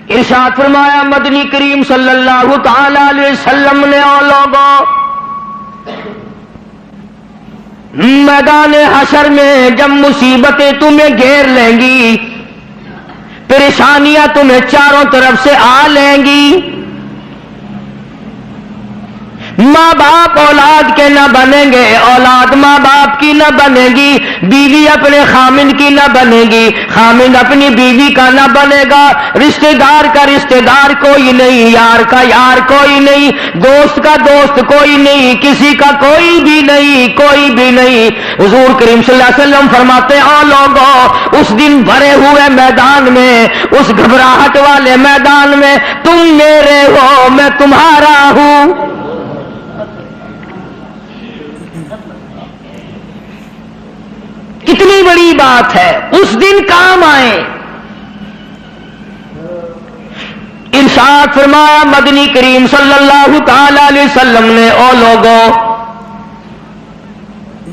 ارشاد فرمایا مدنی کریم صلی اللہ تعالی علیہ وسلم نے او لوگوں میدان حشر میں جب مصیبتیں تمہیں گھیر لیں گی، پریشانیاں تمہیں چاروں طرف سے آ لیں گی، ماں باپ اولاد کے نہ بنیں گے، اولاد ماں باپ کی نہ بنے گی، بیوی اپنے خامند کی نہ بنے گی، خامند اپنی بیوی کا نہ بنے گا، رشتہ دار کا رشتہ دار کوئی نہیں، یار کا یار کوئی نہیں، دوست کا دوست کوئی نہیں، کسی کا کوئی بھی نہیں، کوئی بھی نہیں۔ حضور کریم صلی اللہ علیہ وسلم فرماتے ہیں لوگوں اس دن بھرے ہوئے میدان میں، اس گھبراہٹ والے میدان میں تم میرے ہو میں تمہارا ہوں۔ کتنی بڑی بات ہے، اس دن کام آئے۔ ارشاد فرمایا مدنی کریم صلی اللہ تعالی علیہ وسلم نے او لوگوں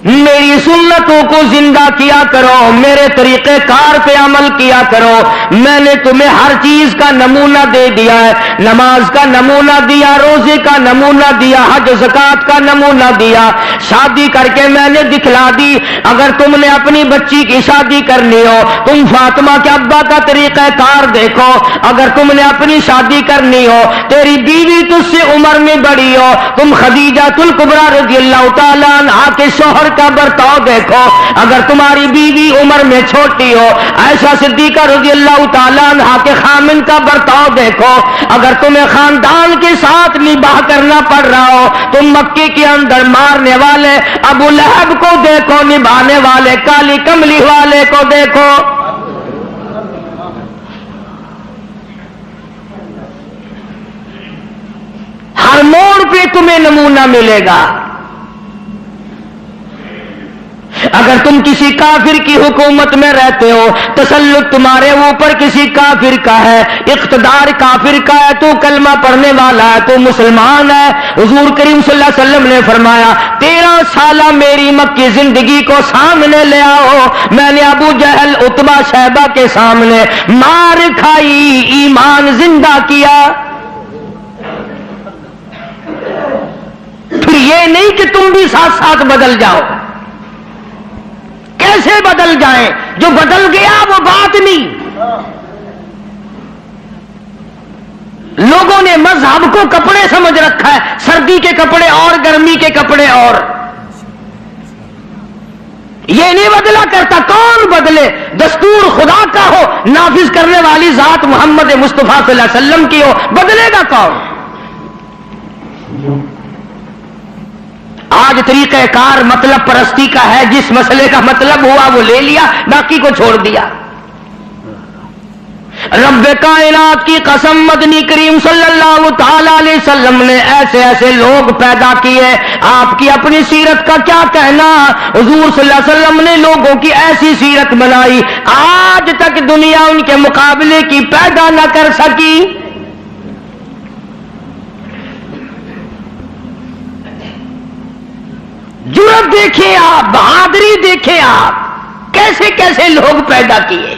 میری سنتوں کو زندہ کیا کرو، میرے طریقہ کار پہ عمل کیا کرو، میں نے تمہیں ہر چیز کا نمونہ دے دیا ہے، نماز کا نمونہ دیا، روزے کا نمونہ دیا، حج زکات کا نمونہ دیا، شادی کر کے میں نے دکھلا دی۔ اگر تم نے اپنی بچی کی شادی کرنی ہو تم فاطمہ کے ابا کا طریقہ کار دیکھو، اگر تم نے اپنی شادی کرنی ہو تیری بیوی تجھ سے عمر میں بڑی ہو تم خدیجہ الکبریٰ رضی اللہ تعالیٰ عنہا کے شوہر کا برتاؤ دیکھو، اگر تمہاری بیوی عمر میں چھوٹی ہو عائشہ صدیقہ رضی اللہ تعالیٰ عنہا کے خامن کا برتاؤ دیکھو، اگر تمہیں خاندان کے ساتھ نباہ کرنا پڑ رہا ہو تم مکے کے اندر مارنے والے ابو لہب کو دیکھو، نبھانے والے کالی کملی والے کو دیکھو۔ ہر موڑ پہ تمہیں نمونہ ملے گا۔ اگر تم کسی کافر کی حکومت میں رہتے ہو، تسلط تمہارے اوپر کسی کافر کا ہے، اقتدار کافر کا ہے، تو کلمہ پڑھنے والا ہے، تو مسلمان ہے، حضور کریم صلی اللہ علیہ وسلم نے فرمایا 13 سالہ میری مکی زندگی کو سامنے لے آؤ، میں نے ابو جہل عتبہ شیبہ کے سامنے مار کھائی، ایمان زندہ کیا۔ پھر یہ نہیں کہ تم بھی ساتھ ساتھ بدل جاؤ، کیسے بدل جائیں؟ جو بدل گیا وہ بات نہیں۔ لوگوں نے مذہب کو کپڑے سمجھ رکھا ہے، سردی کے کپڑے اور گرمی کے کپڑے اور، یہ نہیں بدلا کرتا۔ کون بدلے؟ دستور خدا کا ہو، نافذ کرنے والی ذات محمد مصطفیٰ صلی اللہ علیہ وسلم کی ہو، بدلے گا کون؟ آج طریقہ کار مطلب پرستی کا ہے، جس مسئلے کا مطلب ہوا وہ لے لیا، باقی کو چھوڑ دیا۔ رب کائنات کی قسم مدنی کریم صلی اللہ تعالی علیہ وسلم نے ایسے ایسے لوگ پیدا کیے، آپ کی اپنی سیرت کا کیا کہنا؟ حضور صلی اللہ علیہ وسلم نے لوگوں کی ایسی سیرت بنائی آج تک دنیا ان کے مقابلے کی پیدا نہ کر سکی۔ جرأت دیکھیں آپ، بہادری دیکھیں آپ، کیسے کیسے لوگ پیدا کیے۔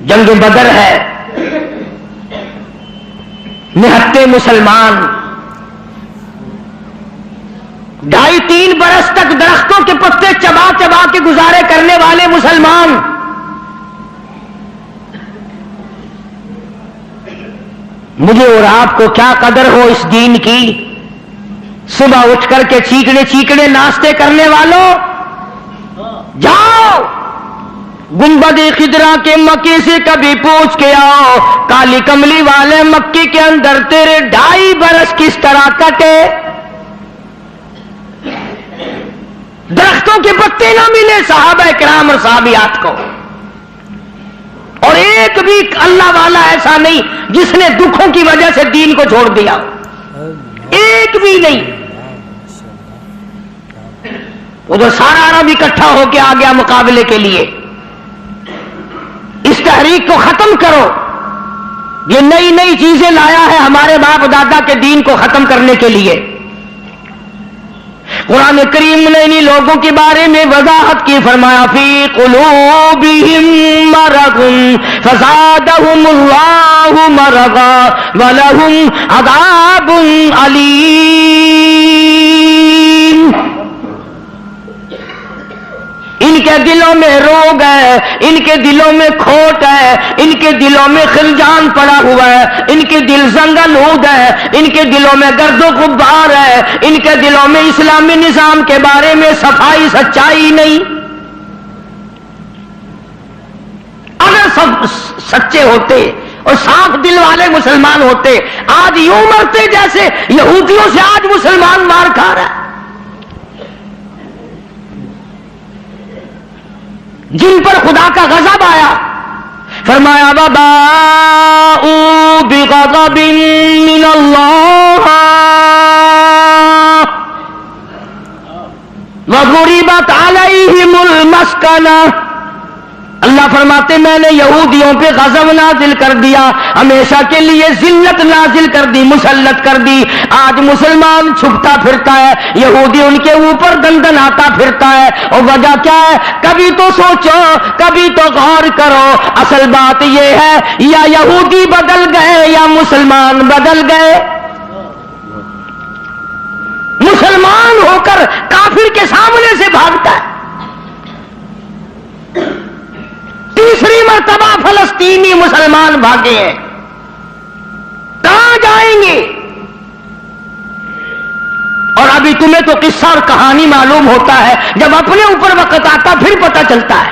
جنگ بدر ہے، نہتے مسلمان 2.5-3 برس تک درختوں کے پتے چبا چبا کے گزارے کرنے والے مسلمان، مجھے اور آپ کو کیا قدر ہو اس دین کی۔ صبح اٹھ کر کے چیکنے چیکنے ناشتے کرنے والوں، جاؤ گنبد خضرا کے مکے سے کبھی پوچھ کے آؤ، کالی کملی والے مکے کے اندر تیرے 2.5 برس کس طرح کٹے۔ درختوں کے پتے نہ ملے صحابہ کرام اور صحابیات کو، اور ایک بھی اللہ والا ایسا نہیں جس نے دکھوں کی وجہ سے دین کو چھوڑ دیا، ایک بھی نہیں۔ ادھر سارا عرب اکٹھا ہو کے آ گیا مقابلے کے لیے۔ اس تحریک کو ختم کرو، یہ نئی نئی چیزیں لایا ہے ہمارے باپ دادا کے دین کو ختم کرنے کے لیے۔ قرآن کریم نے انہی لوگوں کے بارے میں وضاحت کی، فرمایا فی قلوبہم مرض فزادہم اللہ مرضا ولہم عذاب علیم۔ ان کے دلوں میں روگ ہے، ان کے دلوں میں کھوٹ ہے، ان کے دلوں میں خلجان پڑا ہوا ہے، ان کے دل زنگلود ہے، ان کے دلوں میں گرد و غبار ہے، ان کے دلوں میں اسلامی نظام کے بارے میں صفائی سچائی نہیں۔ اگر سب سچے ہوتے اور صاف دل والے مسلمان ہوتے، آج یوں مرتے جیسے یہودیوں سے آج مسلمان مار کھا رہا ہے، جن پر خدا کا غضب آیا۔ فرمایا وَبَاءُوا بِغَضَبٍ مِّنَ اللَّهِ وَضُرِبَتْ عَلَيْهِمُ الْمَسْكَنَةُ۔ اللہ فرماتے میں نے یہودیوں پہ غضب نازل کر دیا، ہمیشہ کے لیے ذلت نازل کر دی، مسلط کر دی۔ آج مسلمان چھپتا پھرتا ہے، یہودی ان کے اوپر دندن آتا پھرتا ہے، اور وجہ کیا ہے؟ کبھی تو سوچو، کبھی تو غور کرو، اصل بات یہ ہے یا یہودی بدل گئے یا مسلمان بدل گئے۔ مسلمان ہو کر کافر کے سامنے سے بھاگتا ہے، تیسری مرتبہ فلسطینی مسلمان بھاگے ہیں، کہاں جائیں گے؟ اور ابھی تمہیں تو قصہ اور کہانی معلوم ہوتا ہے، جب اپنے اوپر وقت آتا پھر پتہ چلتا ہے۔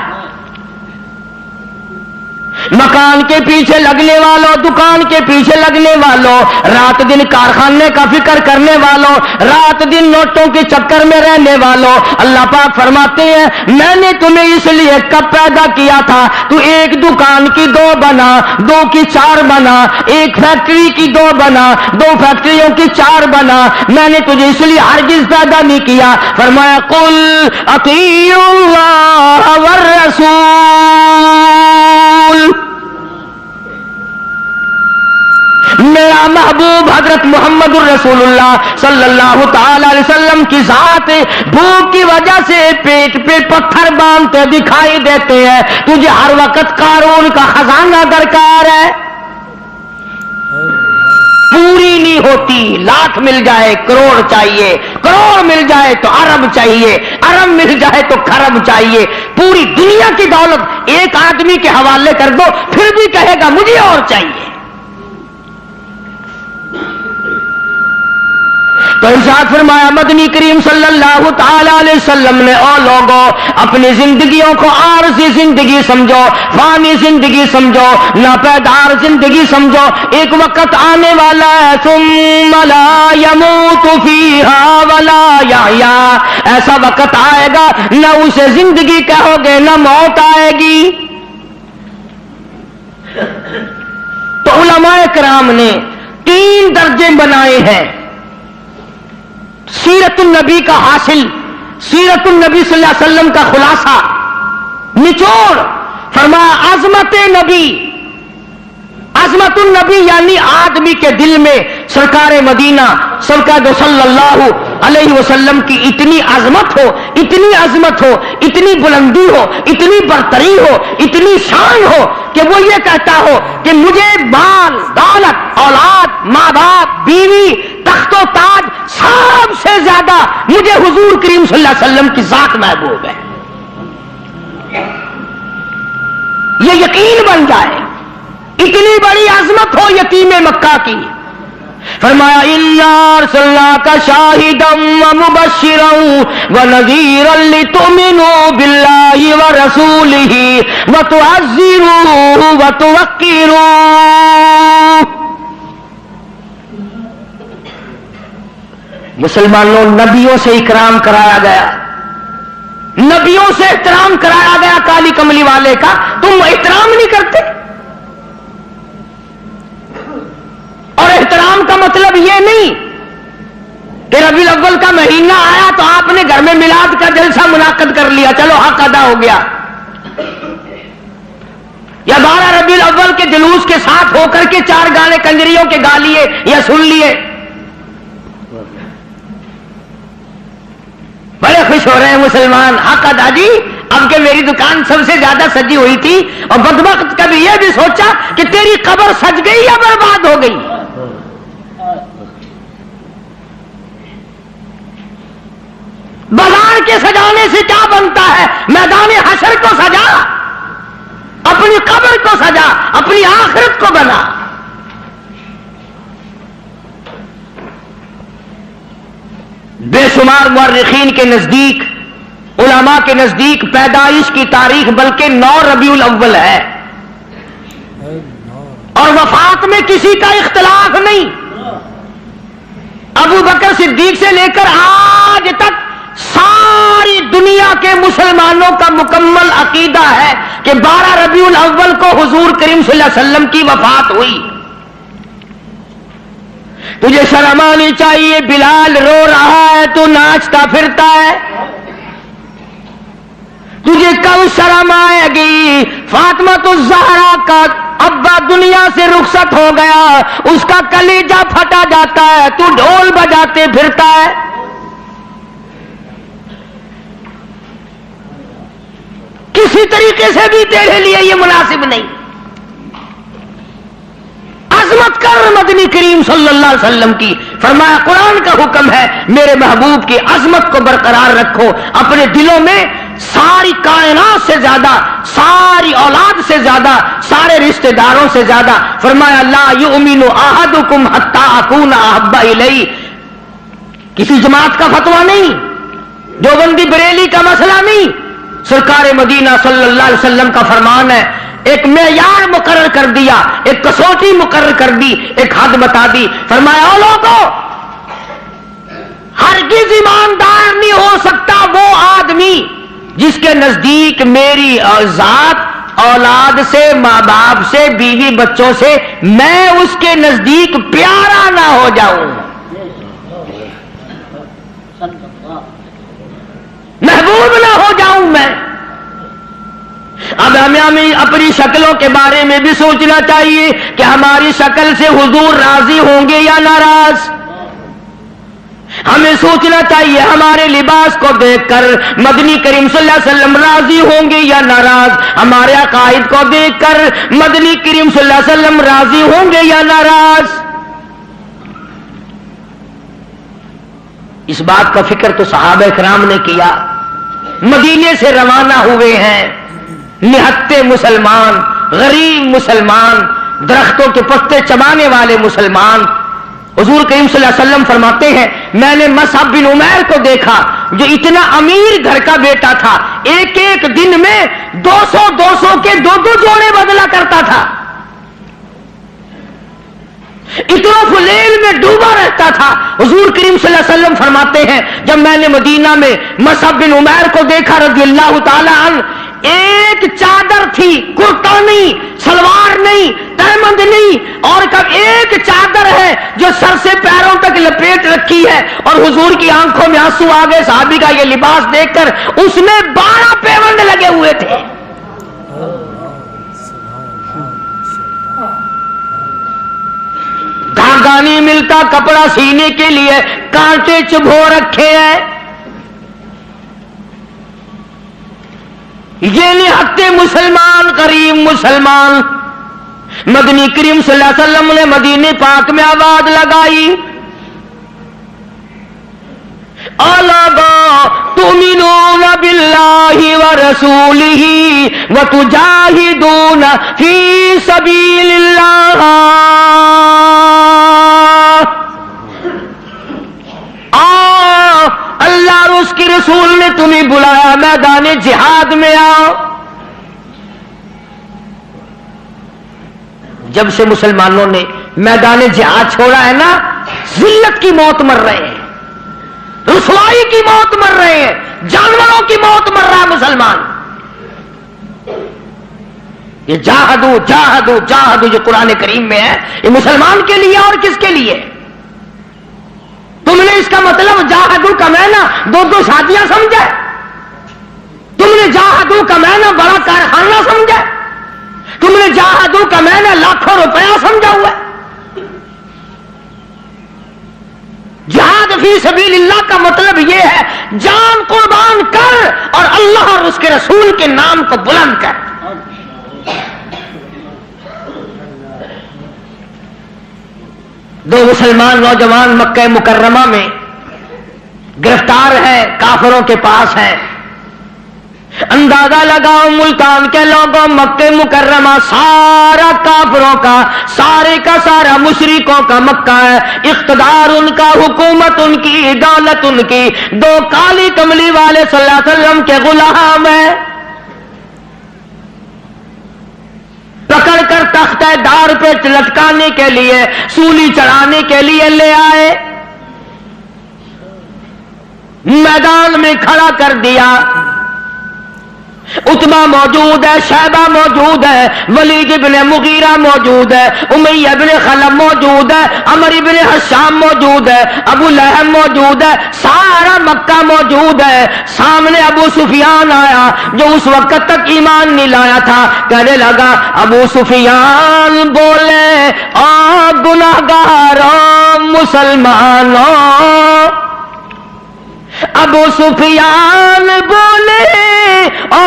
مکان کے پیچھے لگنے والوں، دکان کے پیچھے لگنے والوں، رات دن کارخانے کا فکر کرنے والوں، رات دن نوٹوں کے چکر میں رہنے والوں، اللہ پاک فرماتے ہیں میں نے تمہیں اس لیے کب پیدا کیا تھا، تو ایک دکان کی 2 بنا، 2 کی 4 بنا، ایک فیکٹری کی 2 بنا، 2 فیکٹریوں کی 4 بنا، میں نے تجھے اس لیے ہرگز پیدا نہیں کیا۔ فرمایا قل اطیعوا اللہ والرسول۔ میرا محبوب حضرت محمد الرسول اللہ صلی اللہ تعالی علیہ وسلم کی ذات بھوک کی وجہ سے پیٹ پہ پتھر باندھتے دکھائی دیتے ہیں، تجھے ہر وقت قارون کا خزانہ درکار ہے، پوری نہیں ہوتی، لاکھ مل جائے کروڑ چاہیے، کروڑ مل جائے تو ارب چاہیے، ارب مل جائے تو خرب چاہیے، پوری دنیا کی دولت ایک آدمی کے حوالے کر دو پھر بھی کہے گا مجھے اور چاہیے۔ تو ارشاد فرمایا مدنی کریم صلی اللہ تعالی علیہ وسلم نے او لوگوں اپنی زندگیوں کو عارضی زندگی سمجھو، فانی زندگی سمجھو، ناپیدار زندگی سمجھو، ایک وقت آنے والا ہے ثم لا يموت فيها ولا يحيا، ایسا وقت آئے گا نہ اسے زندگی کہو گے نہ موت آئے گی۔ تو علماء کرام نے 3 درجے بنائے ہیں سیرت النبی کا حاصل، سیرت النبی صلی اللہ علیہ وسلم کا خلاصہ، نچوڑ۔ فرمایا عظمت نبی، عظمت النبی یعنی آدمی کے دل میں سرکار مدینہ سرکار صلی اللہ علیہ وسلم کی اتنی عظمت ہو، اتنی عظمت ہو، اتنی بلندی ہو، اتنی برتری ہو، اتنی شان ہو کہ وہ یہ کہتا ہو کہ مجھے مال دولت اولاد ماں باپ بیوی تخت و تاج سب سے زیادہ مجھے حضور کریم صلی اللہ علیہ وسلم کی ذات محبوب ہے، یہ یقین بن جائے۔ اتنی بڑی عظمت ہو یتیم مکہ کی۔ فرمایا اِنَّا أَرْسَلْنَاكَ شَاهِدًا وَمُبَشِّرًا وَنَذِيرًا لِتُؤْمِنُوا بِاللَّهِ وَرَسُولِهِ وَتُعَزِّرُوهُ وَتُوَقِّرُوهُ۔ مسلمانوں نبیوں سے اکرام کرایا گیا، نبیوں سے احترام کرایا گیا، کالی کملی والے کا تم احترام نہیں کرتے۔ اور احترام کا مطلب یہ نہیں کہ ربیع الاول کا مہینہ آیا تو آپ نے گھر میں میلاد کا جلسہ منعقد کر لیا، چلو حق ادا ہو گیا، یا 12 ربیع الاول کے جلوس کے ساتھ ہو کر کے 4 گانے کنجریوں کے گا لیے یا سن لیے۔ بڑے خوش ہو رہے ہیں مسلمان، آقا داجی اب کہ میری دکان سب سے زیادہ سجی ہوئی تھی، اور بدبخت کبھی یہ بھی سوچا کہ تیری قبر سج گئی یا برباد ہو گئی. بازار کے سجانے سے کیا بنتا ہے؟ میدان حشر کو سجا، اپنی قبر کو سجا، اپنی آخرت کو بنا. بے شمار مورخین کے نزدیک، علماء کے نزدیک پیدائش کی تاریخ بلکہ 9 ربیع الاول ہے، اور وفات میں کسی کا اختلاف نہیں. ابو بکر صدیق سے لے کر آج تک ساری دنیا کے مسلمانوں کا مکمل عقیدہ ہے کہ 12 ربیع الاول کو حضور کریم صلی اللہ علیہ وسلم کی وفات ہوئی. تجھے شرم آنی چاہیے، بلال رو رہا ہے تو ناچتا پھرتا ہے. تجھے کب شرم آئے گی؟ فاطمہ الزہرا کا ابا دنیا سے رخصت ہو گیا، اس کا کلیجہ پھٹا جاتا ہے، تو ڈھول بجاتے پھرتا ہے. کسی طریقے سے بھی تیرے لیے یہ مناسب نہیں. عظمت کر مدنی کریم صلی اللہ علیہ وسلم کی. فرمایا قرآن کا حکم ہے میرے محبوب کی عظمت کو برقرار رکھو اپنے دلوں میں. ساری کائنات سے زیادہ، ساری اولاد سے زیادہ، سارے رشتہ داروں سے زیادہ. فرمایا لا یؤمن احدکم حتی اکون احب الیہ. کسی جماعت کا فتویٰ نہیں، دیوبندی بریلی کا مسئلہ نہیں، سرکار مدینہ صلی اللہ علیہ وسلم کا فرمان ہے. ایک معیار مقرر کر دیا، ایک کسوٹی مقرر کر دی، ایک حد بتا دی. فرمایا او لوگوں، ہرگز ایماندار نہیں ہو سکتا وہ آدمی جس کے نزدیک میری ذات اولاد سے، ماں باپ سے، بیوی بچوں سے میں اس کے نزدیک پیارا نہ ہو جاؤں، محبوب نہ ہو جاؤں میں. اب ہمیں اپنی شکلوں کے بارے میں بھی سوچنا چاہیے کہ ہماری شکل سے حضور راضی ہوں گے یا ناراض. ہمیں سوچنا چاہیے ہمارے لباس کو دیکھ کر مدنی کریم صلی اللہ علیہ وسلم راضی ہوں گے یا ناراض. ہمارے عقائد کو دیکھ کر مدنی کریم صلی اللہ علیہ وسلم راضی ہوں گے یا ناراض. اس بات کا فکر تو صحابہ کرام نے کیا. مدینے سے روانہ ہوئے ہیں نہتے مسلمان، غریب مسلمان، درختوں کے پتے چبانے والے مسلمان. حضور کریم صلی اللہ علیہ وسلم فرماتے ہیں میں نے مصعب بن عمیر کو دیکھا جو اتنا امیر گھر کا بیٹا تھا، ایک ایک دن میں 200 کے 2 جوڑے بدلا کرتا تھا، اتنا فلیل میں ڈوبا رہتا تھا. حضور کریم صلی اللہ علیہ وسلم فرماتے ہیں جب میں نے مدینہ میں مصعب بن عمیر کو دیکھا رضی اللہ تعالی عنہ، ایک چادر تھی، کرتا نہیں، سلوار نہیں، تہمند نہیں، اور کب ایک چادر ہے جو سر سے پیروں تک لپیٹ رکھی ہے، اور حضور کی آنکھوں میں آنسو آ گئے صحابی کا یہ لباس دیکھ کر. اس میں 12 پیوند لگے ہوئے تھے. دھاگا نہیں ملتا کپڑا سینے کے لیے، کانٹے چبھو رکھے ہیں. یہ نہتے مسلمان، غریب مسلمان. مدنی کریم صلی اللہ علیہ وسلم نے مدینے پاک میں آواز لگائی الا تؤمنون باللہ ورسولہ وتجاہدون فی سبیل اللہ. اللہ اور اس کی رسول نے تمہیں بلایا، میدان جہاد میں آؤ. جب سے مسلمانوں نے میدان جہاد چھوڑا ہے نا، ذلت کی موت مر رہے ہیں، رسوائی کی موت مر رہے ہیں، جانوروں کی موت مر رہا ہے مسلمان. یہ جاہدو جاہدو جاہدو جو قرآن کریم میں ہے، یہ مسلمان کے لیے اور کس کے لیے؟ تم نے اس کا مطلب جاہدو کا معنی 2 شادیاں سمجھا؟ تم نے جاہدو کا معنی بڑا کارخانہ سمجھا؟ تم نے جاہدو کا معنی لاکھوں روپیہ سمجھا ہوا ہے؟ جہاد فی سبیل اللہ کا مطلب یہ ہے جان قربان کر اور اللہ اور اس کے رسول کے نام کو بلند کر. دو مسلمان نوجوان مکہ مکرمہ میں گرفتار ہے، کافروں کے پاس ہے. اندازہ لگاؤ ملتان کے لوگوں، مکہ مکرمہ سارا کافروں کا، سارے کا سارا مشرکوں کا مکہ ہے. اقتدار ان کا، حکومت ان کی، دولت ان کی. دو کالی کملی والے صلی اللہ علیہ وسلم کے غلام ہیں. پکڑ کر تختہ دار پہ لٹکانے کے لیے، سولی چڑھانے کے لیے لے آئے، میدان میں کھڑا کر دیا. عتبہ موجود ہے، شیبہ موجود ہے، ولید ابن مغیرہ موجود ہے، امیہ ابن خلف موجود ہے، عمر ابن حشام موجود ہے، ابو لہب موجود ہے، سارا مکہ موجود ہے. سامنے ابو سفیان آیا جو اس وقت تک ایمان نہیں لایا تھا. کہنے لگا ابو سفیان بولے آ گناہگاروں مسلمانوں. ابو سفیان بولے او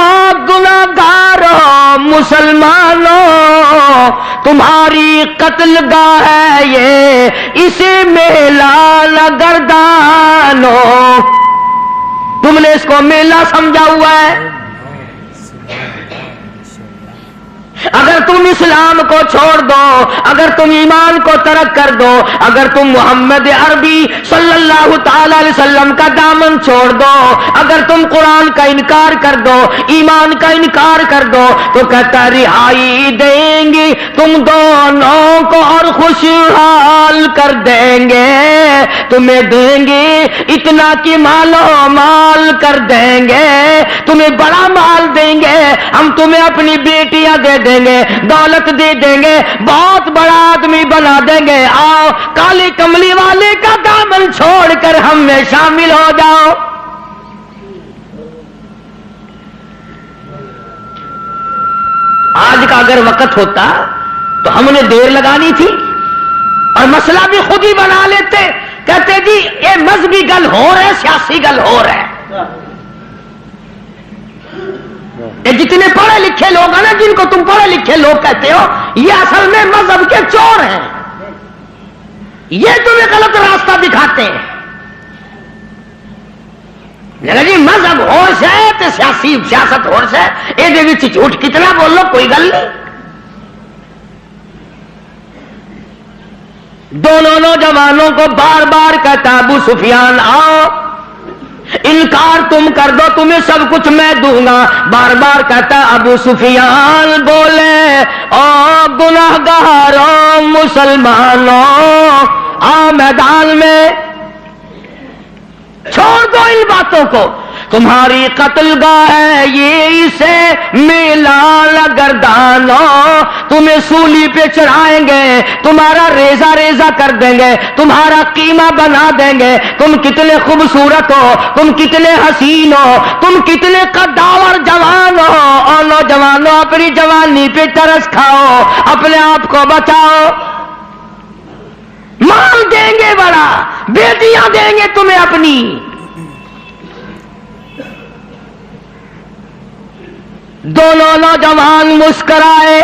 گناہگاروں مسلمانوں، تمہاری قتل گاہ ہے یہ، اسے میلہ نہ گردانو. تم نے اس کو میلہ سمجھا ہوا ہے. اگر تم اسلام کو چھوڑ دو، اگر تم ایمان کو ترک کر دو، اگر تم محمد عربی صلی اللہ تعالی علیہ وسلم کا دامن چھوڑ دو، اگر تم قرآن کا انکار کر دو، ایمان کا انکار کر دو، تو کہتا رہائی دیں گے تم دونوں کو اور خوشحال کر دیں گے. تمہیں دیں گے اتنا کہ مالو مال کر دیں گے، تمہیں بڑا مال دیں گے، ہم تمہیں اپنی بیٹیاں دے دیں گے، دولت دے دیں گے، بہت بڑا آدمی بنا دیں گے. آؤ کالی کملی والے کا دامن چھوڑ کر ہم میں شامل ہو جاؤ. آج کا اگر وقت ہوتا تو ہم نے دیر لگانی تھی اور مسئلہ بھی خود ہی بنا لیتے. کہتے جی یہ مذہبی گل ہو رہا ہے، سیاسی گل ہو رہا ہے. یہ جتنے پڑھے لکھے لوگ ہیں نا، جن کو تم پڑھے لکھے لوگ کہتے ہو، یہ اصل میں مذہب کے چور ہیں. یہ تمہیں غلط راستہ دکھاتے ہیں. جی مذہب ہوش ہے تو سیاست ہوش ہے، یہ جھوٹ کتنا بولو کوئی گل نہیں. دونوں نوجوانوں کو بار بار کہتا ابو سفیان آؤ، انکار تم کر دو تمہیں سب کچھ میں دوں گا. بار بار کہتا ابو سفیان بولے او گناہگاروں مسلمانوں، آؤ میدان میں، چھوڑ دو ان باتوں کو. تمہاری قتل گاہ ہے یہ، اسے میلہ گردانو. تمہیں سولی پہ چڑھائیں گے، تمہارا ریزہ ریزہ کر دیں گے، تمہارا قیمہ بنا دیں گے. تم کتنے خوبصورت ہو، تم کتنے حسین ہو، تم کتنے قداور جوان ہو. اور نوجوانوں اپنی جوانی پہ ترس کھاؤ، اپنے آپ کو بچاؤ. مال دیں گے بڑا، بیٹیاں دیں گے تمہیں اپنی. دونوں نوجوان مسکرائے.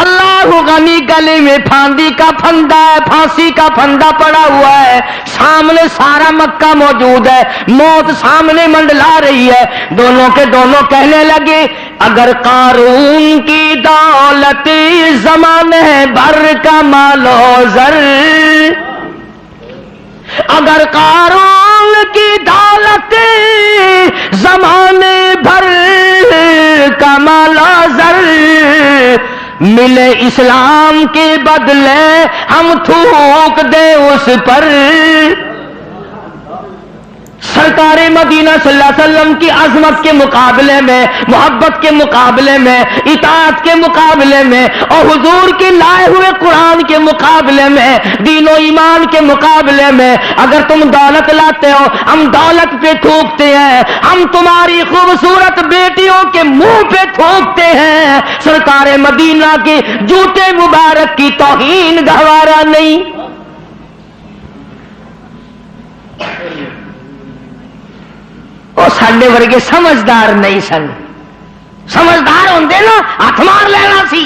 اللہ غنی گلے میں پھاندی کا پھندا ہے، پھانسی کا پھندا پڑا ہوا ہے، سامنے سارا مکہ موجود ہے، موت سامنے منڈلا رہی ہے. دونوں کے دونوں کہنے لگے اگر قارون کی دولت زمانے بھر کا مال و زر، اگر قارون کی دولت زمانے بھر کا مال و زر ملے اسلام کے بدلے ہم تھوک دے اس پر. سرکار مدینہ صلی اللہ علیہ وسلم کی عظمت کے مقابلے میں، محبت کے مقابلے میں، اطاعت کے مقابلے میں، اور حضور کے لائے ہوئے قرآن کے مقابلے میں، دین و ایمان کے مقابلے میں اگر تم دولت لاتے ہو، ہم دولت پہ تھوکتے ہیں، ہم تمہاری خوبصورت بیٹیوں کے منہ پہ تھوکتے ہیں. سرکار مدینہ کے جوتے مبارک کی توہین گوارا نہیں. وہ ساڈے ورگے سمجھدار نہیں سن. سمجھدار ہوندے نا ہاتھ مار لینا سی.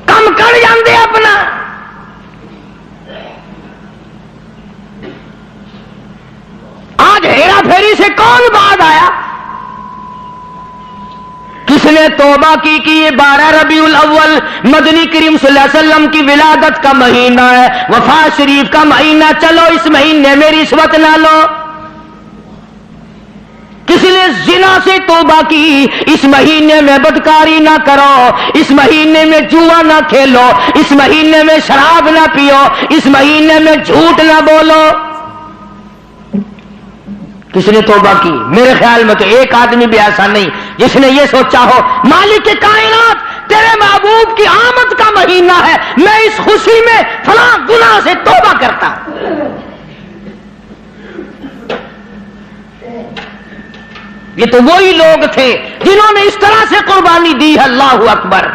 کم کر جاندے اپنا. آج ہیرا پھیری سے کون بعد آیا؟ کس نے توبہ کی کہ یہ 12 ربیع الاول مدنی کریم صلی اللہ علیہ وسلم کی ولادت کا مہینہ ہے، وفات شریف کا مہینہ، چلو اس مہینے میں رشوت نہ لو. کسی نے زنا سے توبہ کی، اس مہینے میں بدکاری نہ کرو، اس مہینے میں جوا نہ کھیلو، اس مہینے میں شراب نہ پیو، اس مہینے میں جھوٹ نہ بولو. کس نے توبہ کی؟ میرے خیال میں تو ایک آدمی بھی ایسا نہیں جس نے یہ سوچا ہو مالک کائنات تیرے محبوب کی آمد کا مہینہ ہے، میں اس خوشی میں فلاں گناہ سے توبہ کرتا ہوں. یہ تو وہی لوگ تھے جنہوں نے اس طرح سے قربانی دی ہے. اللہ اکبر.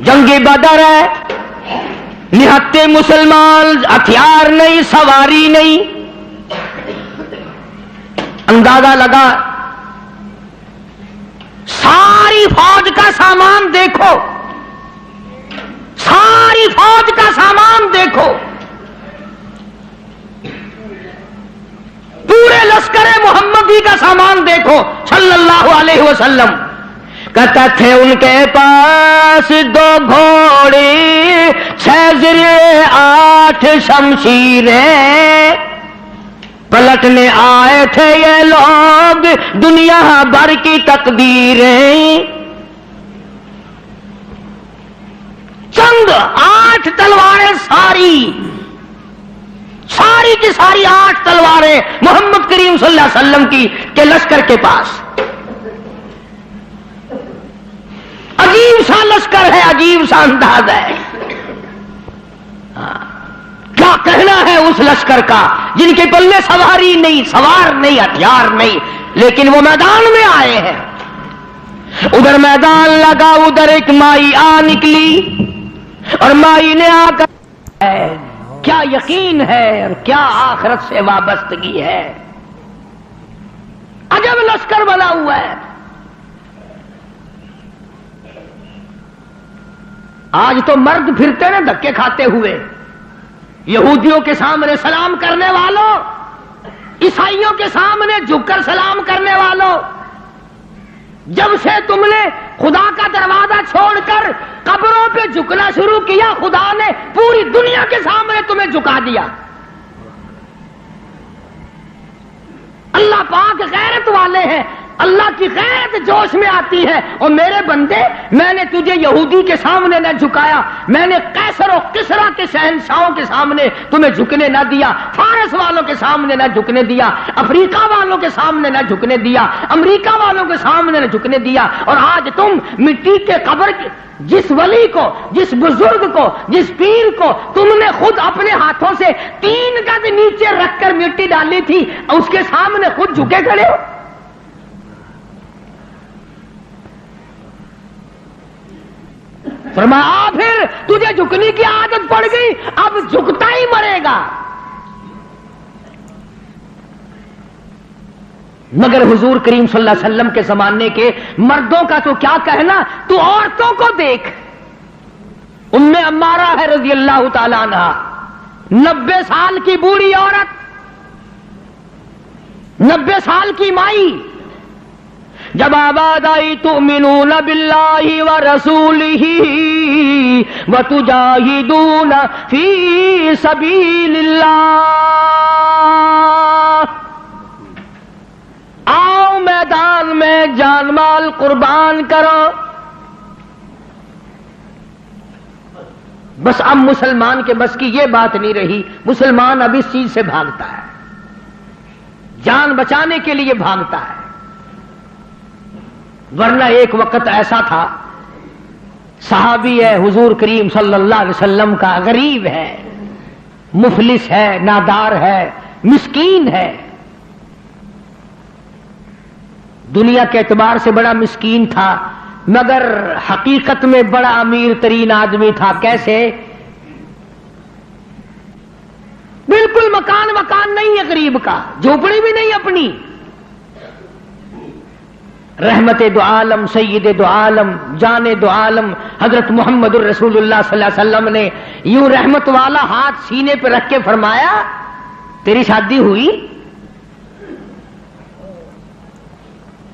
جنگ بدر ہے، نہتے مسلمان، ہتھیار نہیں، سواری نہیں. اندازہ لگا ساری فوج کا سامان دیکھو، ساری فوج کا سامان دیکھو، پورے لشکر محمدی کا سامان دیکھو صلی اللہ علیہ وسلم. کہتا تھے ان کے پاس 2 گھوڑے، 6 زرے، 8 شمشیریں. پلٹنے آئے تھے یہ لوگ دنیا بھر کی تقدیریں. چند 8 تلواریں، ساری کی ساری 8 تلواریں محمد کریم صلی اللہ علیہ وسلم کی کے لشکر کے پاس. عجیب سا لشکر ہے، عجیب سا انداز ہے. کیا کہنا ہے اس لشکر کا جن کے پلے سواری نہیں، سوار نہیں، ہتھیار نہیں، لیکن وہ میدان میں آئے ہیں. ادھر میدان لگا، ادھر ایک مائی آ نکلی اور مائی نے آ کر کیا یقین ہے اور کیا آخرت سے وابستگی ہے. عجب لشکر بنا ہوا ہے. آج تو مرد پھرتے نا دھکے کھاتے ہوئے، یہودیوں کے سامنے سلام کرنے والوں، عیسائیوں کے سامنے جھک کر سلام کرنے والوں. جب سے تم نے خدا کا دروازہ چھوڑ کر قبروں پہ جھکنا شروع کیا، خدا نے پوری دنیا کے سامنے تمہیں جھکا دیا. اللہ پاک غیرت والے ہیں، اللہ کی غیرت جوش میں آتی ہے. اور میرے بندے، میں نے تجھے یہودی کے سامنے نہ جھکایا، میں نے قیصر و کسریٰ کے شہنشاہوں کے سامنے تمہیں جھکنے نہ دیا، فارس والوں کے سامنے نہ جھکنے دیا، افریقہ والوں کے سامنے نہ جھکنے دیا، امریکہ والوں کے سامنے نہ جھکنے دیا. اور آج تم مٹی کے قبر کی جس ولی کو، جس بزرگ کو، جس پیر کو تم نے خود اپنے ہاتھوں سے 3 گز نیچے رکھ کر مٹی ڈالی تھی، اس کے سامنے خود جھکے کھڑے ہو. فرمایا پھر تجھے جھکنے کی عادت پڑ گئی، اب جھکتا ہی مرے گا. مگر حضور کریم صلی اللہ علیہ وسلم کے زمانے کے مردوں کا تو کیا کہنا، تو عورتوں کو دیکھ. ام عمارہ ہے رضی اللہ تعالی عنہا، 90 سال کی بوڑھی عورت، 90 سال کی مائی. جب آباد آئی تؤمنون باللہ ورسولہ وتجاہدون فی سبیل اللہ، آؤ میدان میں جان مال قربان کرو. بس اب مسلمان کے بس کی یہ بات نہیں رہی، مسلمان اب اس چیز سے بھاگتا ہے، جان بچانے کے لیے بھاگتا ہے. ورنہ ایک وقت ایسا تھا، صحابی ہے حضور کریم صلی اللہ علیہ وسلم کا، غریب ہے، مفلس ہے، نادار ہے، مسکین ہے، دنیا کے اعتبار سے بڑا مسکین تھا، مگر حقیقت میں بڑا امیر ترین آدمی تھا. کیسے؟ بالکل مکان نہیں ہے غریب کا، جھوپڑی بھی نہیں اپنی. رحمت دو عالم، سید دو عالم، جان دو عالم حضرت محمد الرسول اللہ صلی اللہ علیہ وسلم نے یوں رحمت والا ہاتھ سینے پہ رکھ کے فرمایا تیری شادی ہوئی؟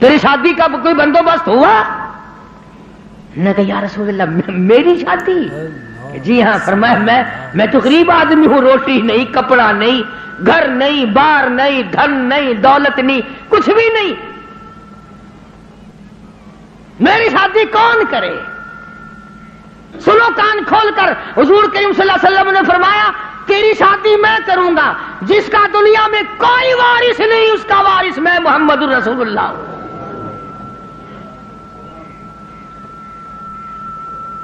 تیری شادی کا کوئی بندوبست ہوا؟ نے کہا یا رسول اللہ میری شادی؟ جی ہاں. فرمایا میں تو غریب آدمی ہوں، روٹی نہیں، کپڑا نہیں، گھر نہیں، بار نہیں، دھن نہیں، دولت نہیں، کچھ بھی نہیں، میری شادی کون کرے؟ سنو کان کھول کر، حضور کریم صلی اللہ علیہ وسلم نے فرمایا تیری شادی میں کروں گا، جس کا دنیا میں کوئی وارث نہیں اس کا وارث میں محمد الرسول اللہ ہوں.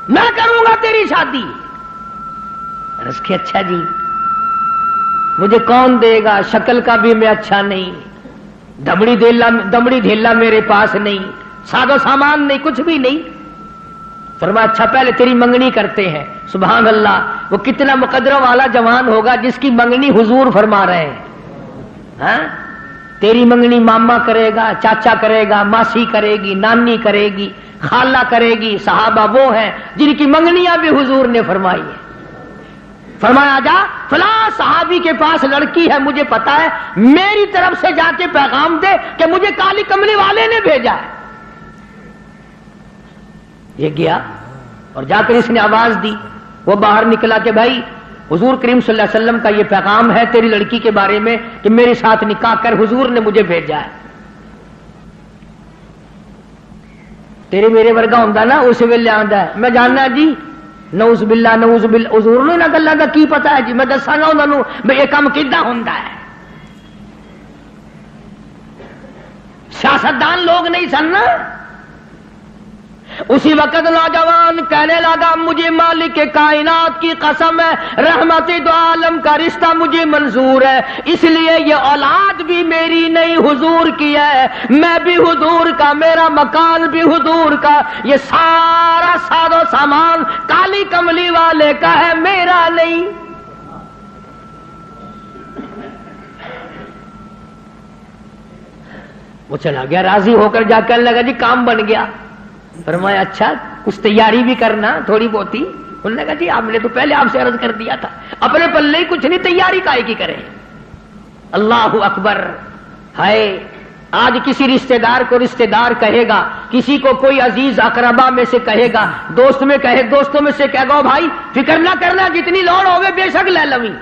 میں کروں گا تیری شادی. عرض کی اچھا جی مجھے کون دے گا؟ شکل کا بھی میں اچھا نہیں، دمڑی ڈھیلا میرے پاس نہیں، ساز و سامان نہیں، کچھ بھی نہیں. فرمایا اچھا پہلے تیری منگنی کرتے ہیں. سبحان اللہ، وہ کتنا مقدرہ والا جوان ہوگا جس کی منگنی حضور فرما رہے ہیں. ہاں تیری منگنی ماما کرے گا، چاچا کرے گا، ماسی کرے گی، نانی کرے گی، خالہ کرے گی. صحابہ وہ ہیں جن کی منگنیاں بھی حضور نے فرمائی ہیں. فرمایا جا فلاں صحابی کے پاس لڑکی ہے، مجھے پتا ہے، میری طرف سے جا کے پیغام دے کہ مجھے کالی کملی والے نے بھیجا ہے. یہ گیا اور جا کر اس نے آواز دی. وہ باہر نکلا کہ بھائی حضور کریم صلی اللہ علیہ وسلم کا یہ پیغام ہے تیری لڑکی کے بارے میں کہ میرے ساتھ نکاح کر، حضور نے مجھے بھیجا ہے. تیرے میرے ورگا ہوندا نا اس ویلے آندا ہے میں جاننا جی نعوذ باللہ نعوذ باللہ. حضور نے نہ گلاں دا کی پتا ہے جی، میں دساں گا انہاں نوں بھئی یہ کام کیدا ہوندا ہے. سیاستدان لوگ نہیں سن نا. اسی وقت نوجوان کہنے لگا مجھے مالک کائنات کی قسم ہے رحمت دو عالم کا رشتہ مجھے منظور ہے، اس لیے یہ اولاد بھی میری نہیں حضور کی ہے، میں بھی حضور کا، میرا مکان بھی حضور کا، یہ سارا ساز و سامان کالی کملی والے کا ہے، میرا نہیں. وہ چلا گیا راضی ہو کر، جا کر لگا جی کام بن گیا. فرمایا اچھا کچھ تیاری بھی کرنا تھوڑی بہت ہی. انہوں نے کہا جی آپ نے تو پہلے آپ سے عرض کر دیا تھا، اپنے پلے ہی کچھ نہیں، تیاری کائے کی کریں. اللہ اکبر. ہائے آج کسی رشتہ دار کو رشتہ دار کہے گا، کسی کو کوئی عزیز اقربا میں سے کہے گا، دوستوں میں سے کہے گا بھائی فکر نہ کرنا جتنی لوڑ ہوگی بے شک لے لویں.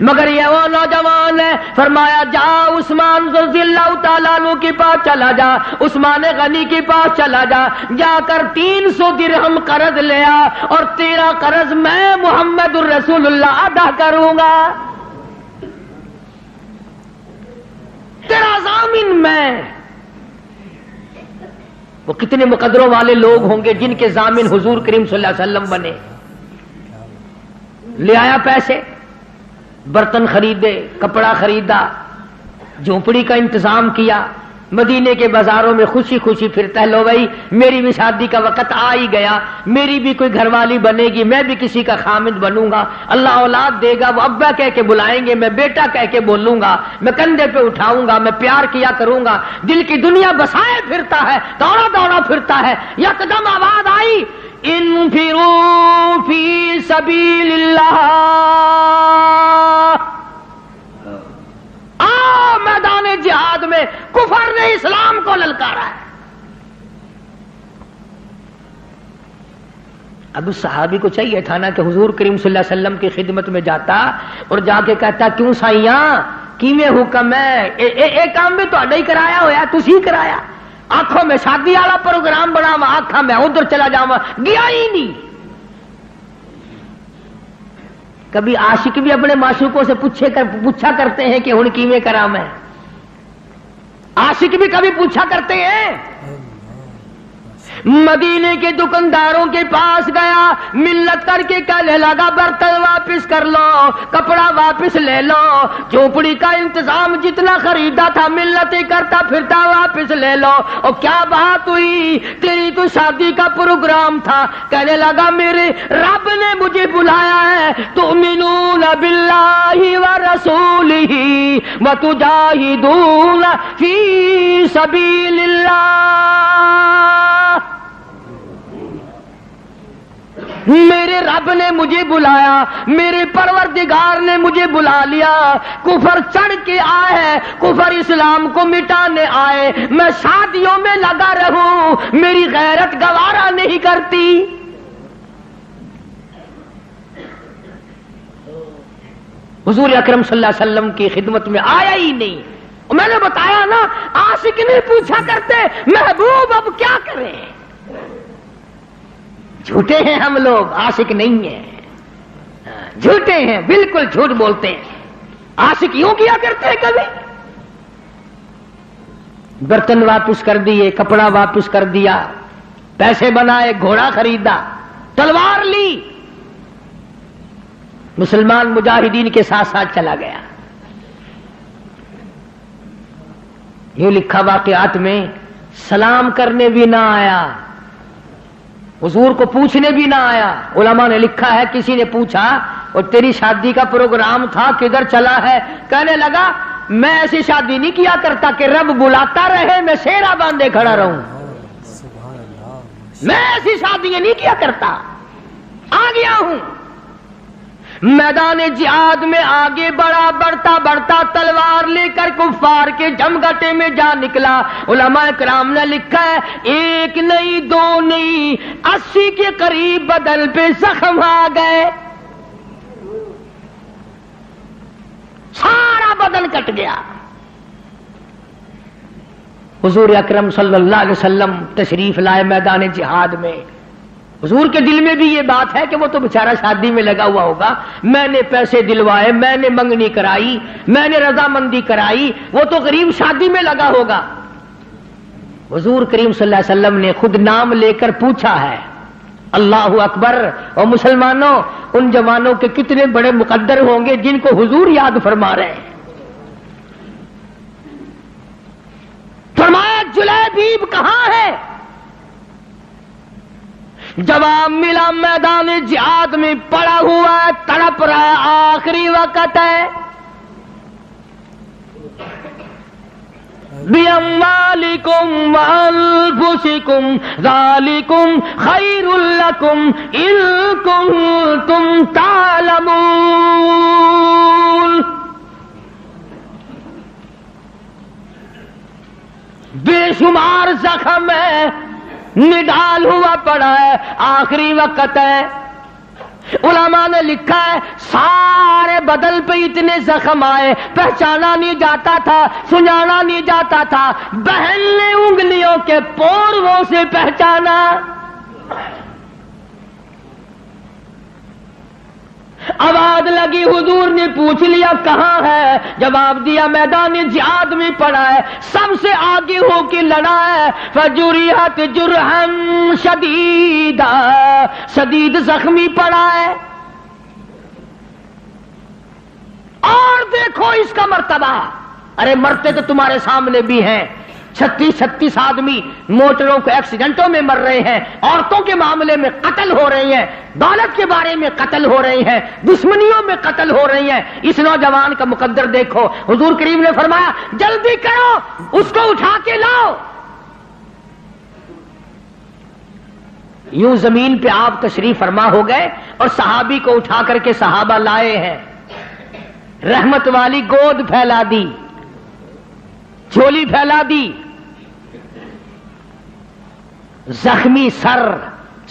مگر یہ وہ نوجوان ہے. فرمایا جا عثمان رضی اللہ تعالیٰ عنہ کے پاس چلا جا، عثمان غنی کے پاس چلا جا، جا کر 300 درہم قرض لیا اور تیرا قرض میں محمد الرسول اللہ ادا کروں گا، تیرا ضامن میں. وہ کتنے مقدروں والے لوگ ہوں گے جن کے ضامن حضور کریم صلی اللہ علیہ وسلم بنے. لے آیا پیسے، برتن خریدے، کپڑا خریدا، جھونپڑی کا انتظام کیا، مدینے کے بازاروں میں خوشی خوشی پھرتا ہے. لو بھائی میری بھی شادی کا وقت آ ہی گیا، میری بھی کوئی گھر والی بنے گی، میں بھی کسی کا خامد بنوں گا، اللہ اولاد دے گا، وہ ابا کہہ کے بلائیں گے، میں بیٹا کہہ کے بولوں گا، میں کندھے پہ اٹھاؤں گا، میں پیار کیا کروں گا. دل کی دنیا بسائے پھرتا ہے، دوڑا دوڑا پھرتا ہے. یکدم آواز آئی انفروا فی سبیل اللہ، آؤ میدان جہاد میں. کفر نے اسلام کو للکارا ہے. اب اس صحابی کو چاہیے تھا نا کہ حضور کریم صلی اللہ علیہ وسلم کی خدمت میں جاتا اور جا کے کہتا کیوں سائیاں کیویں حکم ہے، اے کام بھی تہاڈا ہی کرایا ہویا، تسی کرایا. آنکھوں میں شادی والا پروگرام بناوا، آنکھاں میں ادھر چلا جاواں، گیا ہی نہیں. کبھی عاشق بھی اپنے معشوقوں سے پوچھا کرتے ہیں کہ ہن کیویں کراں میں. عاشق بھی کبھی پوچھا کرتے ہیں مدینے کے دکانداروں کے پاس گیا, ملت کر کے کہنے لگا برتن واپس کر لو, کپڑا واپس لے لو, جھوپڑی کا انتظام جتنا خریدا تھا ملتیں کرتا پھرتا واپس لے لو. اور کیا بات ہوئی, تیری تو شادی کا پروگرام تھا. کہنے لگا میرے رب نے مجھے بلایا ہے, تؤمنون باللہ ورسولہ وتجاہدون فی سبیل اللہ. میرے رب نے مجھے بلایا, میرے پروردگار نے مجھے بلا لیا. کفر چڑھ کے آئے ہے, کفر اسلام کو مٹانے آئے, میں شادیوں میں لگا رہوں, میری غیرت گوارا نہیں کرتی. حضور اکرم صلی اللہ علیہ وسلم کی خدمت میں آیا ہی نہیں. میں نے بتایا نا, عاشق نہیں پوچھا کرتے محبوب اب کیا کریں. جھوٹے ہیں ہم لوگ, عاشق نہیں ہیں, جھوٹے ہیں, بالکل جھوٹ بولتے ہیں. عاشق یوں کیا کرتے ہیں کبھی, برتن واپس کر دیے, کپڑا واپس کر دیا, پیسے بنائے, گھوڑا خریدا, تلوار لی, مسلمان مجاہدین کے ساتھ ساتھ چلا گیا. یہ لکھا واقعات میں, سلام کرنے بھی نہ آیا, حضور کو پوچھنے بھی نہ آیا. علماء نے لکھا ہے کسی نے پوچھا اور تیری شادی کا پروگرام تھا کدھر چلا ہے, کہنے لگا میں ایسی شادی نہیں کیا کرتا کہ رب بلاتا رہے میں سیرا باندھے کھڑا رہوں. میں ایسی شادیاں نہیں کیا کرتا, آ گیا ہوں. میدان جہاد میں آگے بڑھا, بڑھتا بڑھتا تلوار لے کر کفار کے جمگٹے میں جا نکلا. علماء کرام نے لکھا ہے ایک نہیں دو نہیں 80 کے قریب بدن پہ زخم آ گئے, سارا بدن کٹ گیا. حضور اکرم صلی اللہ علیہ وسلم تشریف لائے میدان جہاد میں. حضور کے دل میں بھی یہ بات ہے کہ وہ تو بیچارہ شادی میں لگا ہوا ہوگا, میں نے پیسے دلوائے, میں نے منگنی کرائی, میں نے رضامندی کرائی, وہ تو غریب شادی میں لگا ہوگا. حضور کریم صلی اللہ علیہ وسلم نے خود نام لے کر پوچھا ہے, اللہ اکبر. اور مسلمانوں, ان جوانوں کے کتنے بڑے مقدر ہوں گے جن کو حضور یاد فرما رہے ہیں. فرمایا جلیبیب کہاں ہے؟ جواب ملا میدان جہاد میں پڑا ہوا ہے, تڑپ رہا ہے, آخری وقت ہے. بِأَمْوَالِكُمْ وَأَنفُسِكُمْ ذَلِكُمْ خَيْرٌ لَكُمْ إِن كُنتُمْ تَعْلَمُونَ. بے شمار زخم ہے, نڈال ہوا پڑا ہے, آخری وقت ہے. علماء نے لکھا ہے سارے بدن پہ اتنے زخم آئے, پہچانا نہیں جاتا تھا, سنجانا نہیں جاتا تھا. بہن نے انگلیوں کے پوروں سے پہچانا. آواز لگی, حضور نے پوچھ لیا کہاں ہے؟ جواب دیا میدان جہاد میں پڑا ہے, سب سے آگے ہو کے لڑا ہے. فجرحت جرحا شدیدا, شدید زخمی پڑا ہے. اور دیکھو اس کا مرتبہ, ارے مرتے تو تمہارے سامنے بھی ہیں. 36 آدمی موٹروں کے ایکسیڈنٹوں میں مر رہے ہیں, عورتوں کے معاملے میں قتل ہو رہی ہیں, دولت کے بارے میں قتل ہو رہی ہیں, دشمنیوں میں قتل ہو رہی ہیں. اس نوجوان کا مقدر دیکھو. حضور کریم نے فرمایا جلدی کرو, اس کو اٹھا کے لاؤ. یوں زمین پہ آپ تشریف فرما ہو گئے اور صحابی کو اٹھا کر کے صحابہ لائے ہیں. رحمت والی گود پھیلا دی, جھولی پھیلا دی, زخمی سر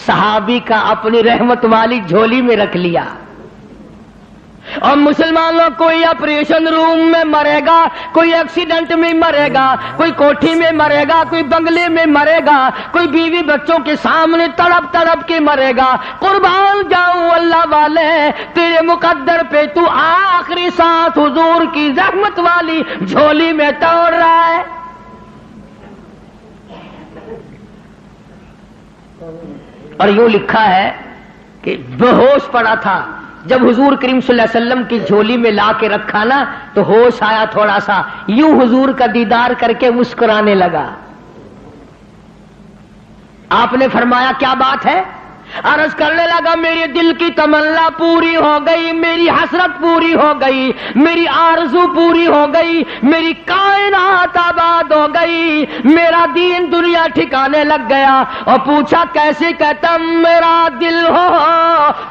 صحابی کا اپنی رحمت والی جھولی میں رکھ لیا. اور مسلمانوں کوئی آپریشن روم میں مرے گا, کوئی ایکسیڈنٹ میں مرے گا, کوئی کوٹھی میں مرے گا, کوئی بنگلے میں مرے گا, کوئی بیوی بچوں کے سامنے تڑپ تڑپ کے مرے گا. قربان جاؤں اللہ والے, تیرے مقدر پہ تو آخری سانس حضور کی رحمت والی جھولی میں توڑ رہا ہے. اور یوں لکھا ہے کہ بے ہوش پڑا تھا، جب حضور کریم صلی اللہ علیہ وسلم کی جھولی میں لا کے رکھا نا تو ہوش آیا تھوڑا سا، یوں حضور کا دیدار کر کے مسکرانے لگا۔ آپ نے فرمایا کیا بات ہے؟ عرض کرنے لگا میرے دل کی تمنا پوری ہو گئی، میری حسرت پوری ہو گئی، میری آرزو پوری ہو گئی، میری کائنات آباد ہو گئی، میرا دین دنیا ٹھکانے لگ گیا۔ اور پوچھا کیسے؟ کہتا میرا دل ہو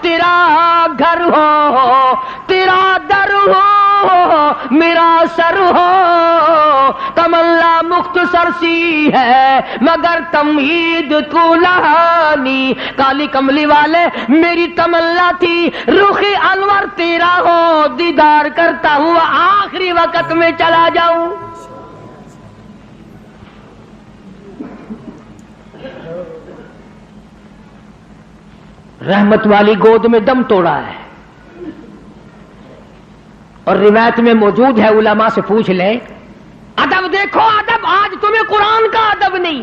تیرا گھر ہو، تیرا در ہو میرا سر ہو، تمنا مختصر سی ہے مگر تمہید طولانی۔ کالی کملی والے میری تمنا تھی رخ انور تیرا ہو، دیدار کرتا ہوا آخری وقت میں چلا جاؤں۔ رحمت والی گود میں دم توڑا ہے، اور روایت میں موجود ہے، علماء سے پوچھ لیں۔ ادب دیکھو، ادب آج تمہیں قرآن کا ادب نہیں،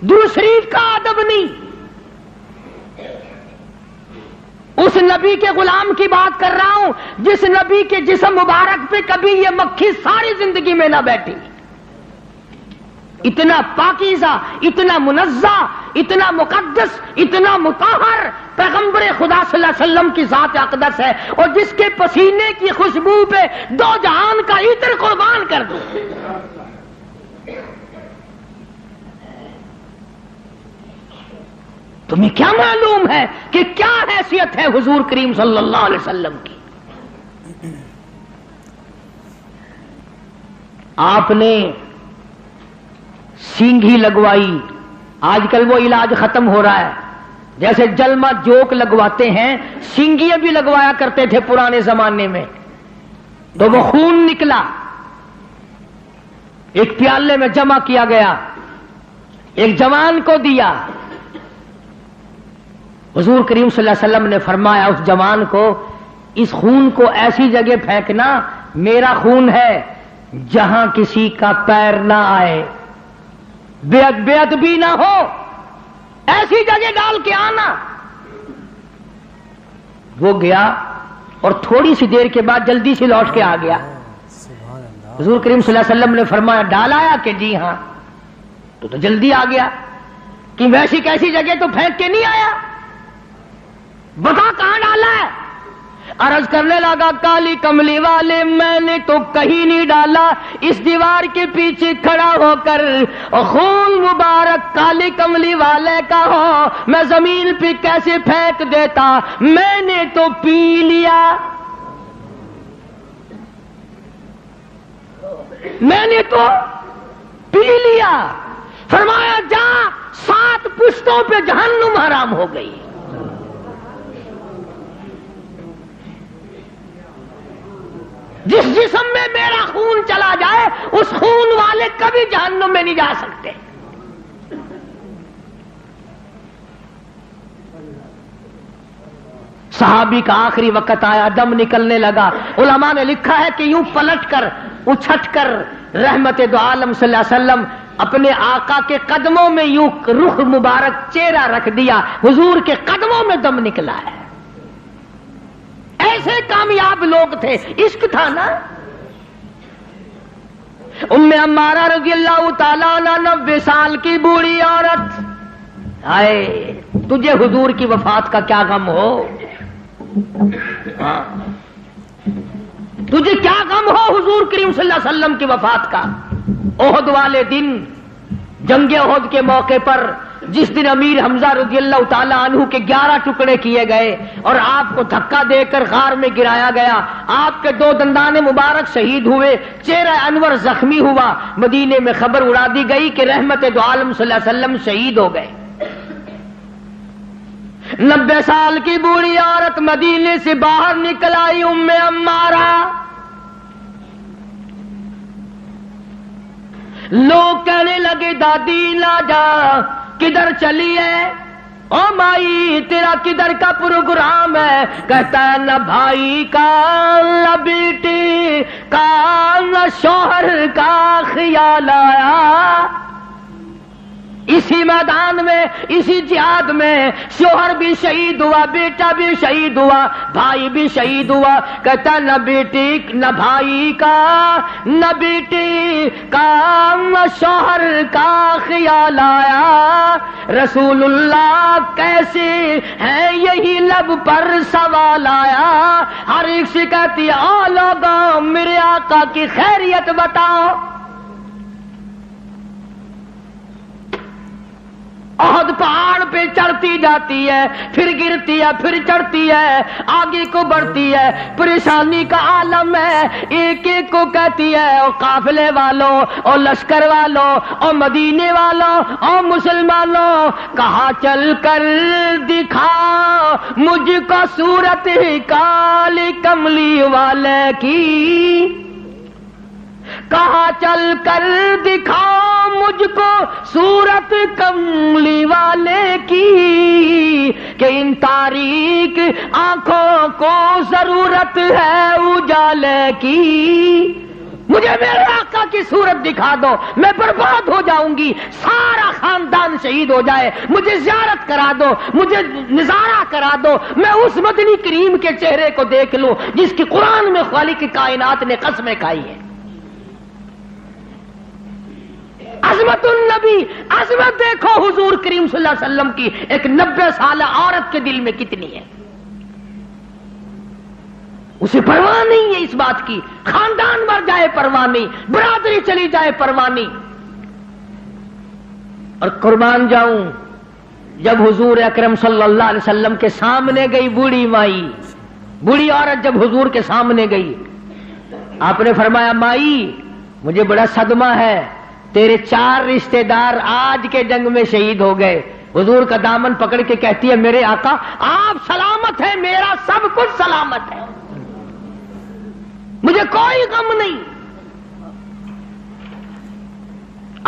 درود شریف کا ادب نہیں، اس نبی کے غلام کی بات کر رہا ہوں جس نبی کے جسم مبارک پہ کبھی یہ مکھی ساری زندگی میں نہ بیٹھی۔ اتنا پاکیزہ، اتنا منزہ، اتنا مقدس، اتنا مطہر پیغمبر خدا صلی اللہ علیہ وسلم کی ذات اقدس ہے، اور جس کے پسینے کی خوشبو پہ دو جہان کا عطر قربان کر دو۔ تمہیں کیا معلوم ہے کہ کیا حیثیت ہے حضور کریم صلی اللہ علیہ وسلم کی؟ آپ نے سینگھی لگوائی، آج کل وہ علاج ختم ہو رہا ہے، جیسے جلمہ جوک لگواتے ہیں، سینگیاں بھی لگوایا کرتے تھے پرانے زمانے میں، تو وہ خون نکلا، ایک پیالے میں جمع کیا گیا، ایک جوان کو دیا۔ حضور کریم صلی اللہ علیہ وسلم نے فرمایا اس جوان کو، اس خون کو ایسی جگہ پھینکنا میرا خون ہے جہاں کسی کا پیر نہ آئے، بے ادبی نہ ہو، ایسی جگہ ڈال کے آنا۔ وہ گیا اور تھوڑی سی دیر کے بعد جلدی سے لوٹ کے آ گیا۔ حضور کریم صلی اللہ علیہ وسلم نے فرمایا ڈال آیا کہ جی ہاں، تو جلدی آ گیا کہ ویسی کیسی جگہ تو پھینک کے نہیں آیا، بتا کہاں ڈالا ہے؟ عرض کرنے لگا کالی کملی والے میں نے تو کہیں نہیں ڈالا، اس دیوار کے پیچھے کھڑا ہو کر خون مبارک کالی کملی والے کا ہو میں زمین پہ کیسے پھینک دیتا، میں نے تو پی لیا، میں نے تو پی لیا۔ فرمایا جا 7 پشتوں پہ جہنم حرام ہو گئی۔ جس جسم میں میرا خون چلا جائے اس خون والے کبھی جہنم میں نہیں جا سکتے۔ صحابی کا آخری وقت آیا، دم نکلنے لگا، علماء نے لکھا ہے کہ یوں پلٹ کر اچھٹ کر رحمت دو عالم صلی اللہ علیہ وسلم اپنے آقا کے قدموں میں یوں رخ مبارک چہرہ رکھ دیا، حضور کے قدموں میں دم نکلا ہے۔ ایسے کامیاب لوگ تھے، عشق تھا نا۔ ام عمارہ رضی اللہ تعالیٰ عنہ 90 سال کی بوڑھی عورت، ہائے تجھے حضور کی وفات کا کیا غم ہو، تجھے کیا غم ہو حضور کریم صلی اللہ علیہ وسلم کی وفات کا۔ احد والے دن، جنگ احد کے موقع پر جس دن امیر حمزہ رضی اللہ تعالیٰ عنہ کے 11 ٹکڑے کیے گئے اور آپ کو دھکا دے کر غار میں گرایا گیا، آپ کے 2 دندان مبارک شہید ہوئے، چہرہ انور زخمی ہوا، مدینے میں خبر اڑا دی گئی کہ رحمت دو عالم صلی اللہ علیہ وسلم شہید ہو گئے۔ 90 سال کی بوڑھی عورت مدینے سے باہر نکل آئی، ام عمارہ، لوگ کہنے لگے دادی لا جا کدھر چلی ہے، او مائی تیرا کدھر کا پروگرام ہے؟ کہتا ہے نہ بھائی کا نہ بیٹی کا نہ شوہر کا خیال آیا، اسی میدان میں، اسی جہاد میں شوہر بھی شہید ہوا، بیٹا بھی شہید ہوا، بھائی بھی شہید ہوا. کہتا نہ بیٹی نہ بھائی کا، نہ بیٹی کا، نہ شوہر کا خیال آیا. رسول اللہ کیسے ہے یہی لب پر سوال آیا. ہر ایک سے کہتی ہے او لوگوں میرے آقا کی خیریت بتاؤ. احد پہاڑ پہ چڑھتی جاتی ہے، پھر گرتی ہے، پھر چڑھتی ہے، آگے کو بڑھتی ہے، پریشانی کا عالم ہے. ایک ایک کو کہتی ہے او قافلے والوں، او لشکر والوں، او مدینے والوں، او مسلمانوں، کہاں چل کر دکھا مجھ کو صورت کالی کملی والے کی. کہاں چل کر دکھاؤ مجھ کو صورت کملی والے کی، کہ ان تاریک آنکھوں کو ضرورت ہے اجالے کی. مجھے میرے آقا کی صورت دکھا دو، میں برباد ہو جاؤں گی، سارا خاندان شہید ہو جائے. مجھے زیارت کرا دو، مجھے نظارہ کرا دو، میں اس مدنی کریم کے چہرے کو دیکھ لوں جس کی قرآن میں خالق کائنات نے قسمیں کھائی ہیں. عظمت النبی، عظمت دیکھو حضور کریم صلی اللہ علیہ وسلم کی ایک 90 سالہ عورت کے دل میں کتنی ہے. اسے پرواہ نہیں ہے اس بات کی، خاندان مر جائے پرواہ نہیں، برادری چلی جائے پرواہ نہیں. اور قربان جاؤں جب حضور اکرم صلی اللہ علیہ وسلم کے سامنے گئی بوڑھی مائی، بوڑھی عورت جب حضور کے سامنے گئی، آپ نے فرمایا مائی مجھے بڑا صدمہ ہے، تیرے 4 رشتہ دار آج کے جنگ میں شہید ہو گئے. حضور کا دامن پکڑ کے کہتی ہے میرے آقا آپ سلامت ہیں، میرا سب کچھ سلامت ہے، مجھے کوئی غم نہیں.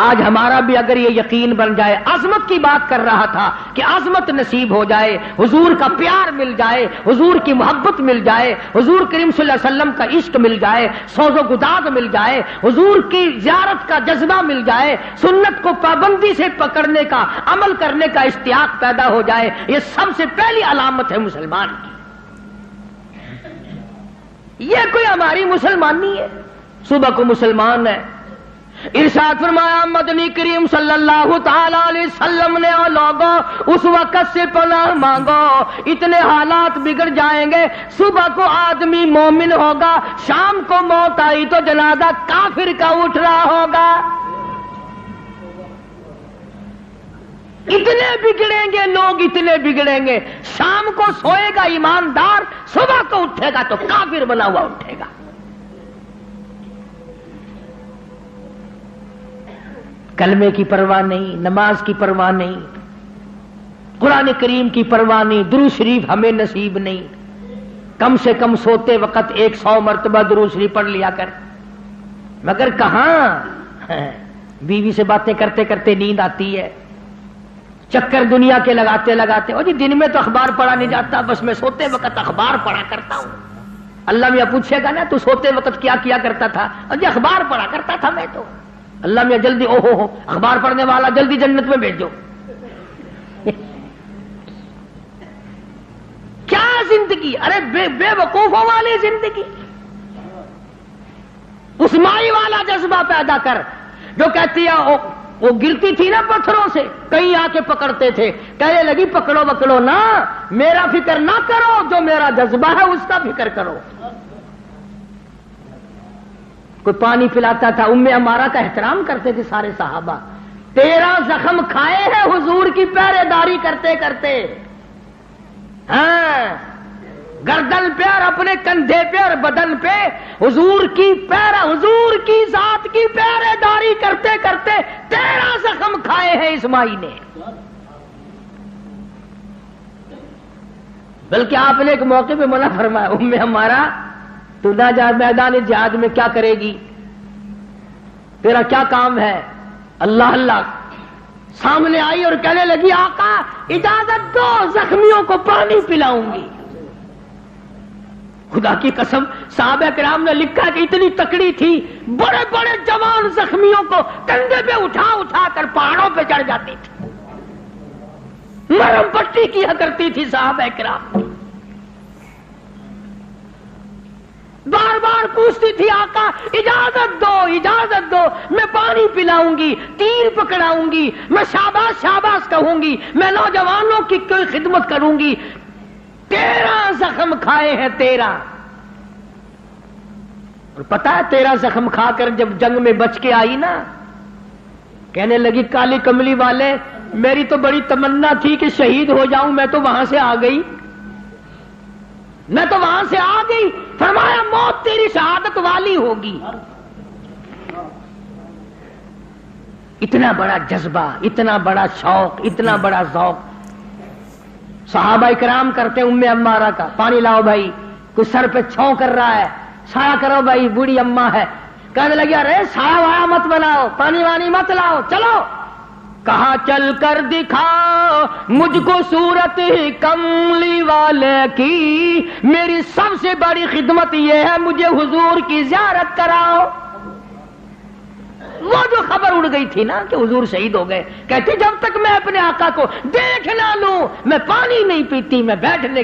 آج ہمارا بھی اگر یہ یقین بن جائے، عظمت کی بات کر رہا تھا کہ عظمت نصیب ہو جائے، حضور کا پیار مل جائے، حضور کی محبت مل جائے، حضور کریم صلی اللہ علیہ وسلم کا عشق مل جائے، سوز و گداز مل جائے، حضور کی زیارت کا جذبہ مل جائے، سنت کو پابندی سے پکڑنے کا، عمل کرنے کا اشتیاق پیدا ہو جائے. یہ سب سے پہلی علامت ہے مسلمان کی. یہ کوئی ہماری مسلمانی ہے، صبح کو مسلمان ہے. ارشاد فرمایا مدنی کریم صلی اللہ تعالی علیہ وسلم نے او لوگوں اس وقت سے پناہ مانگو، اتنے حالات بگڑ جائیں گے. صبح کو آدمی مومن ہوگا، شام کو موت آئی تو جنازہ کافر کا اٹھ رہا ہوگا. اتنے بگڑیں گے لوگ، اتنے بگڑیں گے. شام کو سوئے گا ایماندار، صبح کو اٹھے گا تو کافر بنا ہوا اٹھے گا. کلمے کی پرواہ نہیں، نماز کی پرواہ نہیں، قرآن کریم کی پرواہ نہیں، درود شریف ہمیں نصیب نہیں. کم سے کم سوتے وقت 100 مرتبہ درود شریف پڑھ لیا کر. مگر کہاں، بیوی سے باتیں کرتے کرتے نیند آتی ہے، چکر دنیا کے لگاتے لگاتے. اور جی دن میں تو اخبار پڑھا نہیں جاتا، بس میں سوتے وقت اخبار پڑھا کرتا ہوں. اللہ میاں پوچھے گا نا تو سوتے وقت کیا کیا کرتا تھا؟ اور جی اخبار پڑھا کرتا تھا میں تو. اللہ میاں جلدی او ہو اخبار پڑھنے والا جلدی جنت میں بھیجو. کیا زندگی، ارے بے وقوفوں والی زندگی. اس مائی والا جذبہ پیدا کر جو کہتی ہے وہ گرتی تھی نا پتھروں سے، کہیں آ کے پکڑتے تھے، کہنے لگی پکڑو پکڑو نا، میرا فکر نہ کرو، جو میرا جذبہ ہے اس کا فکر کرو. کوئی پانی پلاتا تھا، ام عمارہ کا احترام کرتے تھے سارے صحابہ. 13 زخم کھائے ہیں حضور کی پہرے داری کرتے کرتے. ہاں گردن پہ اور اپنے کندھے پہ اور بدن پہ حضور کی حضور کی ذات کی پہرے داری کرتے کرتے 13 زخم کھائے ہیں اسماعیل نے. بلکہ آپ نے ایک موقع پہ منع فرمایا، ام ہمارا تو نہ جا میدان جہاد میں کیا کرے گی، تیرا کیا کام ہے؟ اللہ اللہ. سامنے آئی اور کہنے لگی آقا اجازت دو، زخمیوں کو پانی پلاؤں گی. خدا کی قسم صحابہ کرام نے لکھا کہ اتنی تکڑی تھی، بڑے بڑے جوان زخمیوں کو کندھے پہ اٹھا اٹھا کر پہاڑوں پہ چڑھ جاتی تھی، مرہم پٹی کیا کرتی تھی صحابہ کرام، بار بار پوچھتی تھی آقا اجازت دو اجازت دو، میں پانی پلاؤں گی، تیر پکڑاؤں گی، میں شاباش شاباش کہوں گی، میں نوجوانوں کی کوئی خدمت کروں گی۔ 13 زخم کھائے ہیں 13، اور پتا ہے 13 زخم کھا کر جب جنگ میں بچ کے آئی نا، کہنے لگی کالی کملی والے میری تو بڑی تمنا تھی کہ شہید ہو جاؤں، میں تو وہاں سے آ گئی، میں تو وہاں سے آ گئی۔ فرمایا موت تیری شہادت والی ہوگی۔ اتنا بڑا جذبہ، اتنا بڑا شوق، اتنا بڑا ذوق صحابہ کرام کرتے ام عمارہ کا، پانی لاؤ بھائی، کوئی سر پہ چھاؤں کر رہا ہے، سایہ کرو بھائی، بوڑھی اماں ہے، کہنے لگی ارے سایہ وایا مت بناؤ، پانی وانی مت لاؤ، چلو، کہاں چل کر دکھاؤ مجھ کو صورت کملی والے کی، میری سب سے بڑی خدمت یہ ہے مجھے حضور کی زیارت کراؤ۔ وہ جو خبر اڑ گئی تھی نا کہ حضور شہید ہو گئے، کہتی جب تک میں اپنے آقا کو دیکھ نہ لوں میں پانی نہیں پیتی، میں بیٹھنے